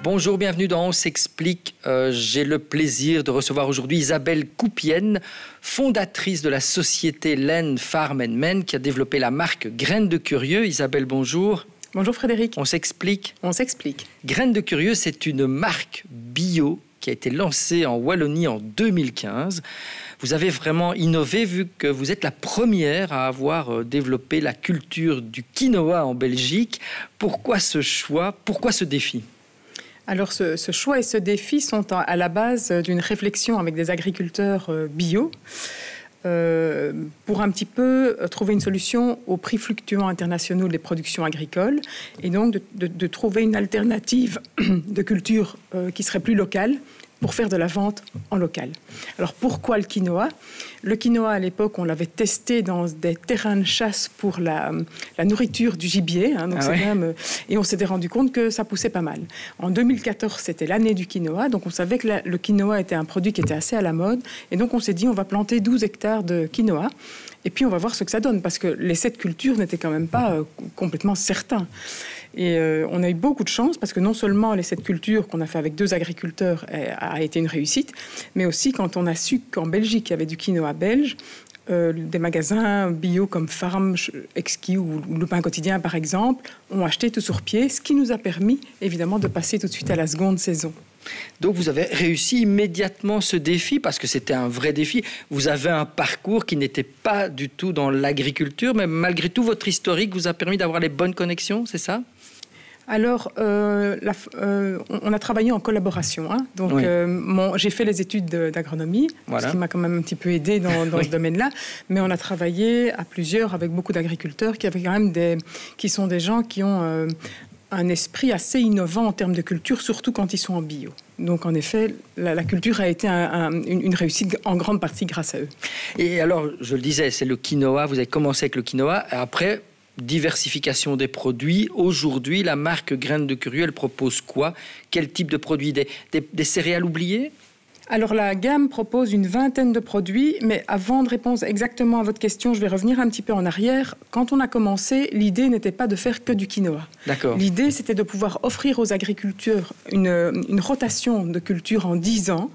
Bonjour, bienvenue dans On s'explique. J'ai le plaisir de recevoir aujourd'hui Isabelle Coupienne, fondatrice de la société Laine Farm & Men, qui a développé la marque Graines de Curieux. Isabelle, bonjour. Bonjour Frédéric. On s'explique. On s'explique. Graines de Curieux, c'est une marque bio qui a été lancée en Wallonie en 2015. Vous avez vraiment innové vu que vous êtes la première à avoir développé la culture du quinoa en Belgique. Pourquoi ce choix? Pourquoi ce défi? Alors ce choix et ce défi sont à la base d'une réflexion avec des agriculteurs bio pour un petit peu trouver une solution aux prix fluctuants internationaux des productions agricoles et donc de trouver une alternative de culture qui serait plus locale pour faire de la vente en local. Alors pourquoi le quinoa? Le quinoa, à l'époque, on l'avait testé dans des terrains de chasse pour la nourriture du gibier. Et on s'était rendu compte que ça poussait pas mal. En 2014, c'était l'année du quinoa. Donc on savait que le quinoa était un produit qui était assez à la mode. Et donc on s'est dit, on va planter 12 hectares de quinoa. Et puis on va voir ce que ça donne. Parce que l'essai de culture n'était quand même pas complètement certain. Et on a eu beaucoup de chance parce que non seulement l'essai de culture qu'on a fait avec 2 agriculteurs a été une réussite, mais aussi quand on a su qu'en Belgique, il y avait du quinoa belge, des magasins bio comme Farm, Exquis ou Le Pain Quotidien, par exemple, ont acheté tout sur pied, ce qui nous a permis, évidemment, de passer tout de suite à la seconde saison. Donc vous avez réussi immédiatement ce défi parce que c'était un vrai défi. Vous avez un parcours qui n'était pas du tout dans l'agriculture, mais malgré tout, votre historique vous a permis d'avoir les bonnes connexions, c'est ça? Alors, on a travaillé en collaboration. Donc, oui. J'ai fait les études d'agronomie, ce qui m'a quand même un petit peu aidé dans ce domaine-là. Mais on a travaillé à plusieurs avec beaucoup d'agriculteurs qui sont des gens qui ont un esprit assez innovant en termes de culture, surtout quand ils sont en bio. Donc, en effet, la culture a été une réussite en grande partie grâce à eux. Et alors, je le disais, c'est le quinoa. Vous avez commencé avec le quinoa. Après, diversification des produits. Aujourd'hui, la marque Graines de Curieux, elle propose quoi? Quel type de produits? Des céréales oubliées? Alors, la gamme propose une vingtaine de produits, mais avant de répondre exactement à votre question, je vais revenir un petit peu en arrière. Quand on a commencé, l'idée n'était pas de faire que du quinoa. D'accord. L'idée, c'était de pouvoir offrir aux agriculteurs une rotation de culture en 10 ans,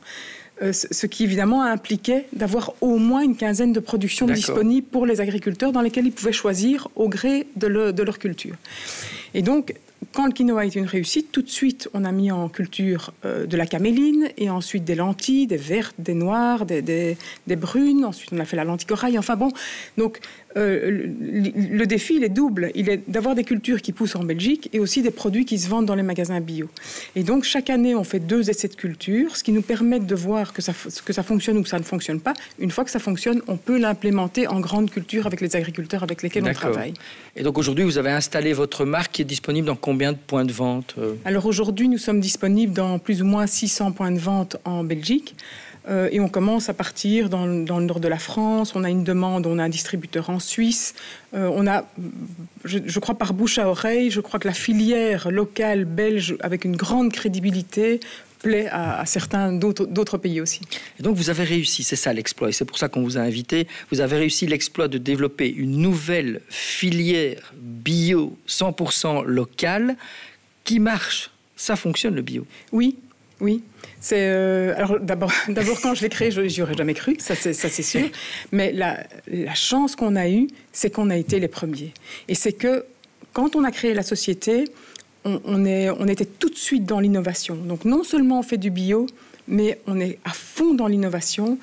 ce qui évidemment impliquait d'avoir au moins une quinzaine de productions disponibles pour les agriculteurs dans lesquelles ils pouvaient choisir au gré de leur culture. Et donc, quand le quinoa a été une réussite, tout de suite, on a mis en culture de la caméline et ensuite des lentilles, des vertes, des noires, des brunes. Ensuite, on a fait la lentille corail. Enfin bon, donc le défi, il est double. Il est d'avoir des cultures qui poussent en Belgique et aussi des produits qui se vendent dans les magasins bio. Et donc, chaque année, on fait 2 essais de culture, ce qui nous permet de voir que ça fonctionne ou que ça ne fonctionne pas. Une fois que ça fonctionne, on peut l'implémenter en grande culture avec les agriculteurs avec lesquels on travaille. Et donc, aujourd'hui, vous avez installé votre marque qui est disponible dans combien de points de vente? Alors, aujourd'hui, nous sommes disponibles dans plus ou moins 600 points de vente en Belgique. Et on commence à partir dans le nord de la France. On a une demande, on a un distributeur en Suisse. On a, je crois par bouche à oreille, je crois que la filière locale belge, avec une grande crédibilité, plaît à certains d'autres pays aussi. Et donc vous avez réussi, c'est ça l'exploit, et c'est pour ça qu'on vous a invité. Vous avez réussi l'exploit de développer une nouvelle filière bio 100% locale qui marche. Ça fonctionne le bio? Oui. Oui, alors d'abord quand je l'ai créé, j'y aurais jamais cru, ça c'est sûr. Mais la chance qu'on a eue, c'est qu'on a été les premiers. Et c'est que quand on a créé la société, on était tout de suite dans l'innovation. Donc non seulement on fait du bio, mais on est à fond dans l'innovation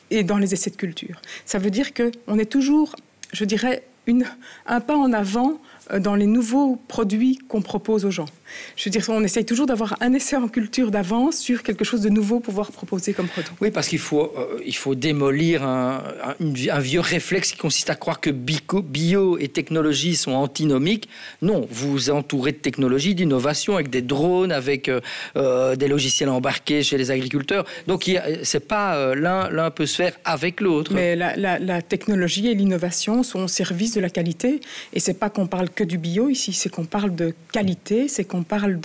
et dans les essais de culture. Ça veut dire qu'on est toujours, je dirais, un pas en avant dans les nouveaux produits qu'on propose aux gens. Je veux dire, on essaye toujours d'avoir un essai en culture d'avance sur quelque chose de nouveau pour pouvoir proposer comme produit. Oui, parce qu'il faut démolir un vieux réflexe qui consiste à croire que bio et technologie sont antinomiques. Non, vous vous entourez de technologies, d'innovation, avec des drones, avec des logiciels embarqués chez les agriculteurs. Donc, c'est pas l'un peut se faire avec l'autre. Mais la technologie et l'innovation sont au service de la qualité. Et c'est pas qu'on parle que du bio ici, c'est qu'on parle de qualité, c'est qu'on parle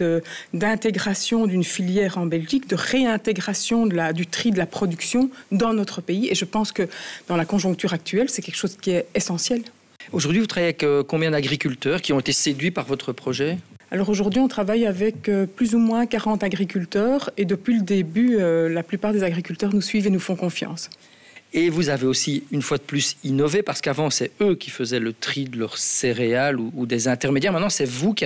d'intégration d'une filière en Belgique, de réintégration du tri de la production dans notre pays. Et je pense que dans la conjoncture actuelle, c'est quelque chose qui est essentiel. Aujourd'hui, vous travaillez avec combien d'agriculteurs qui ont été séduits par votre projet ? Alors aujourd'hui, on travaille avec plus ou moins 40 agriculteurs et depuis le début, la plupart des agriculteurs nous suivent et nous font confiance. Et vous avez aussi, une fois de plus, innové, parce qu'avant, c'est eux qui faisaient le tri de leurs céréales ou des intermédiaires. Maintenant, c'est vous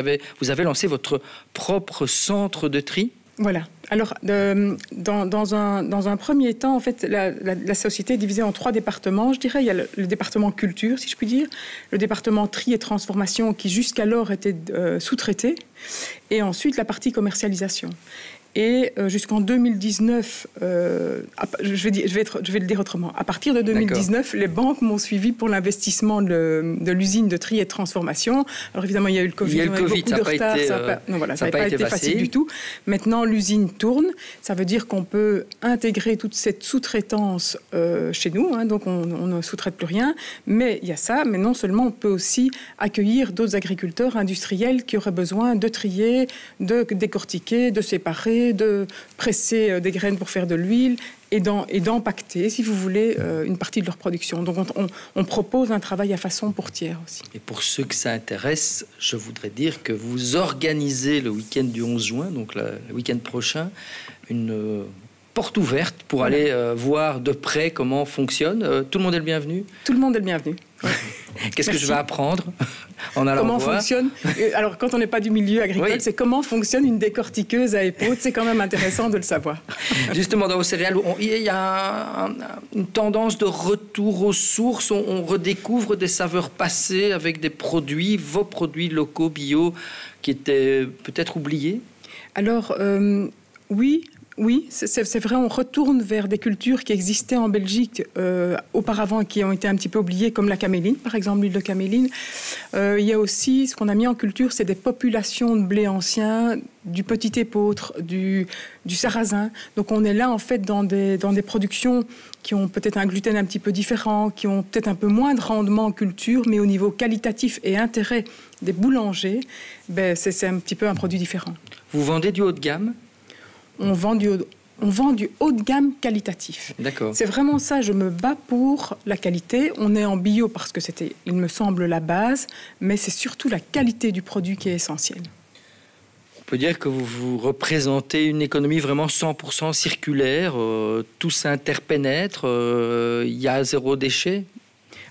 vous avez lancé votre propre centre de tri. Voilà. Alors, dans un premier temps, en fait, la société est divisée en 3 départements. Je dirais, il y a le département culture, si je puis dire, le département tri et transformation qui jusqu'alors était sous-traité, et ensuite la partie commercialisation. Et jusqu'en 2019, je vais le dire autrement. À partir de 2019, les banques m'ont suivi pour l'investissement de l'usine de tri et de transformation. Alors évidemment, il y a eu le Covid, beaucoup de retard. Ça n'a pas été facile du tout. Maintenant, l'usine tourne. Ça veut dire qu'on peut intégrer toute cette sous-traitance chez nous. Donc on ne sous-traite plus rien. Mais il y a ça. Mais non seulement, on peut aussi accueillir d'autres agriculteurs industriels qui auraient besoin de trier, de décortiquer, de séparer, de presser des graines pour faire de l'huile et d'empacter, si vous voulez, une partie de leur production. Donc on propose un travail à façon pour tiers aussi. Et pour ceux que ça intéresse, je voudrais dire que vous organisez le week-end du 11 juin, donc le week-end prochain, une porte ouverte pour aller voir de près comment fonctionne. Tout le monde est le bienvenu? Tout le monde est le bienvenu. Ouais. Qu'est-ce que je vais apprendre en allant comment voir fonctionne Alors, quand on n'est pas du milieu agricole, c'est comment fonctionne une décortiqueuse à épautes. C'est quand même intéressant de le savoir. Justement, dans vos céréales, il y a une tendance de retour aux sources. On redécouvre des saveurs passées avec des produits, vos produits locaux, bio, qui étaient peut-être oubliés. Alors, oui, c'est vrai, on retourne vers des cultures qui existaient en Belgique auparavant et qui ont été un petit peu oubliées, comme la caméline, par exemple, l'huile de caméline. Il y a aussi, ce qu'on a mis en culture, c'est des populations de blé ancien, du petit épeautre, du sarrasin. Donc on est là, en fait, dans des productions qui ont peut-être un gluten un petit peu différent, qui ont peut-être un peu moins de rendement en culture, mais au niveau qualitatif et intérêt des boulangers, c'est un petit peu un produit différent. Vous vendez du haut de gamme ? On vend du haut de gamme qualitatif. D'accord. C'est vraiment ça, je me bats pour la qualité. On est en bio parce que c'était, il me semble, la base, mais c'est surtout la qualité du produit qui est essentielle. On peut dire que vous représentez une économie vraiment 100% circulaire, tout s'interpénètre, il y a 0 déchet.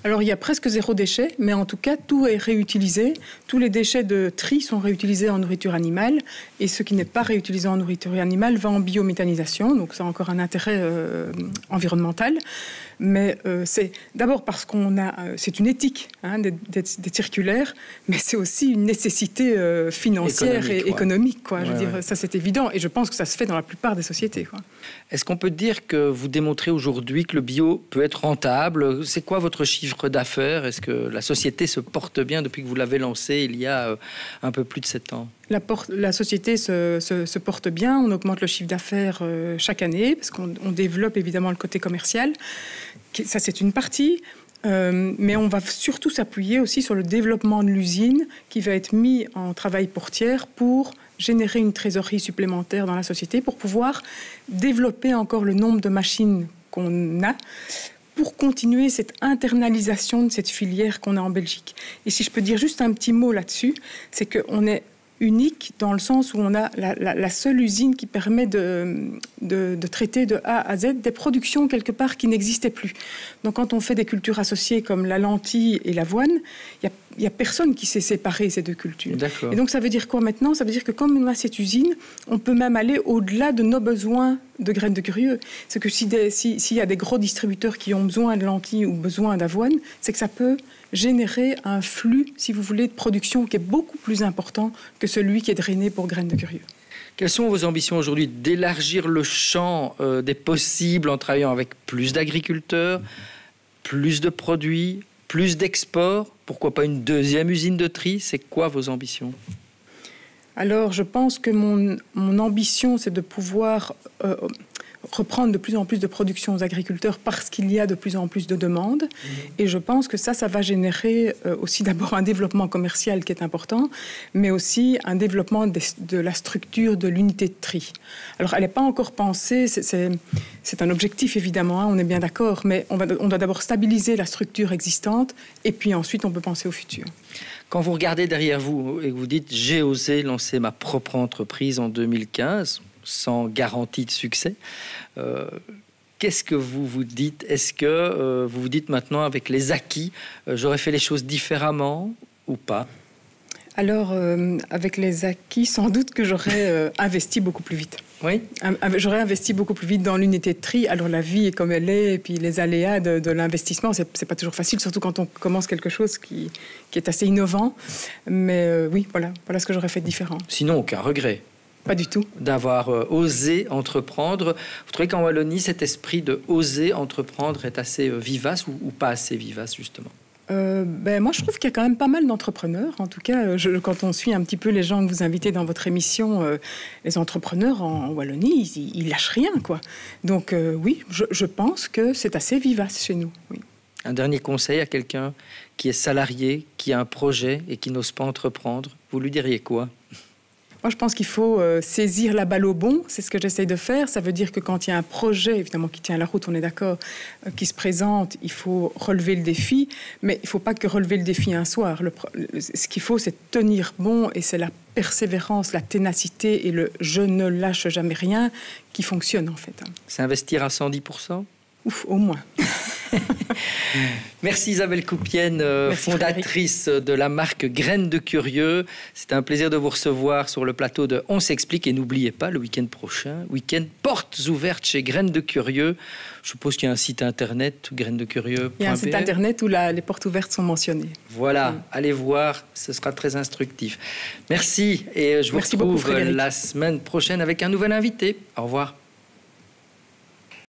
Alors, il y a presque 0 déchet, mais en tout cas, tout est réutilisé. Tous les déchets de tri sont réutilisés en nourriture animale, et ce qui n'est pas réutilisé en nourriture animale va en biométhanisation, donc ça a encore un intérêt environnemental. Mais c'est d'abord parce c'est une éthique d'être circulaire, mais c'est aussi une nécessité financière et économique. Je veux dire, ça c'est évident, et je pense que ça se fait dans la plupart des sociétés. Quoi. Est-ce qu'on peut dire que vous démontrez aujourd'hui que le bio peut être rentable? C'est quoi votre chiffre d'affaires? Est-ce que la société se porte bien depuis que vous l'avez lancée il y a un peu plus de 7 ans? La société se porte bien, on augmente le chiffre d'affaires chaque année, parce qu'on développe évidemment le côté commercial. Ça, c'est une partie, mais on va surtout s'appuyer aussi sur le développement de l'usine qui va être mis en travail pour tiers pour générer une trésorerie supplémentaire dans la société, pour pouvoir développer encore le nombre de machines qu'on a, pour continuer cette internalisation de cette filière qu'on a en Belgique. Et si je peux dire juste un petit mot là-dessus, c'est qu'on est unique dans le sens où on a la seule usine qui permet de traiter de A à Z des productions quelque part qui n'existaient plus. Donc quand on fait des cultures associées comme la lentille et l'avoine, il n'y a personne qui sait séparer ces 2 cultures. D'accord. Et donc ça veut dire quoi maintenant? Ça veut dire que comme on a cette usine, on peut même aller au-delà de nos besoins de graines de curieux. C'est que s'il y a des gros distributeurs qui ont besoin de lentilles ou besoin d'avoine, c'est que ça peut générer un flux, si vous voulez, de production qui est beaucoup plus important que celui qui est drainé pour graines de curieux. Quelles sont vos ambitions aujourd'hui? D'élargir le champ des possibles en travaillant avec plus d'agriculteurs, plus de produits, plus d'exports? Pourquoi pas une 2e usine de tri? C'est quoi vos ambitions? Alors, je pense que mon ambition, c'est de pouvoir reprendre de plus en plus de production aux agriculteurs parce qu'il y a de plus en plus de demandes. Et je pense que ça va générer aussi d'abord un développement commercial qui est important, mais aussi un développement de la structure de l'unité de tri. Alors, elle n'est pas encore pensée, c'est un objectif évidemment, hein, on est bien d'accord, mais on doit d'abord stabiliser la structure existante et puis ensuite on peut penser au futur. Quand vous regardez derrière vous et que vous dites « j'ai osé lancer ma propre entreprise en 2015 », sans garantie de succès, qu'est-ce que vous vous dites? Est-ce que vous vous dites maintenant, avec les acquis, j'aurais fait les choses différemment ou pas? Alors, avec les acquis, sans doute que j'aurais investi beaucoup plus vite. Oui. J'aurais investi beaucoup plus vite dans l'unité de tri. Alors, la vie est comme elle est, et puis les aléas de l'investissement, c'est pas toujours facile, surtout quand on commence quelque chose qui est assez innovant. Mais oui, voilà ce que j'aurais fait de différent. Sinon, aucun regret? Pas du tout. D'avoir osé entreprendre. Vous trouvez qu'en Wallonie, cet esprit de oser entreprendre est assez vivace ou pas assez vivace, justement? Moi, je trouve qu'il y a quand même pas mal d'entrepreneurs. En tout cas, quand on suit un petit peu les gens que vous invitez dans votre émission, les entrepreneurs en Wallonie, ils lâchent rien, quoi. Donc oui, je pense que c'est assez vivace chez nous. Oui. Un dernier conseil à quelqu'un qui est salarié, qui a un projet et qui n'ose pas entreprendre, vous lui diriez quoi? Moi, je pense qu'il faut saisir la balle au bond. C'est ce que j'essaye de faire. Ça veut dire que quand il y a un projet, évidemment, qui tient la route, on est d'accord, qui se présente, il faut relever le défi. Mais il ne faut pas que relever le défi un soir. Ce qu'il faut, c'est tenir bon. Et c'est la persévérance, la ténacité et le « je ne lâche jamais rien » qui fonctionne, en fait. C'est investir à 110%? Ouf, au moins. Merci Isabelle Coupienne, fondatrice de la marque Graines de Curieux. C'était un plaisir de vous recevoir sur le plateau de On s'explique. Et n'oubliez pas, le week-end prochain, week-end portes ouvertes chez Graines de Curieux. Je suppose qu'il y a un site internet, grainestdecurieux.be. Il y a un site internet où les portes ouvertes sont mentionnées. Voilà, allez voir, ce sera très instructif. Merci et je vous retrouve la semaine prochaine avec un nouvel invité. Au revoir.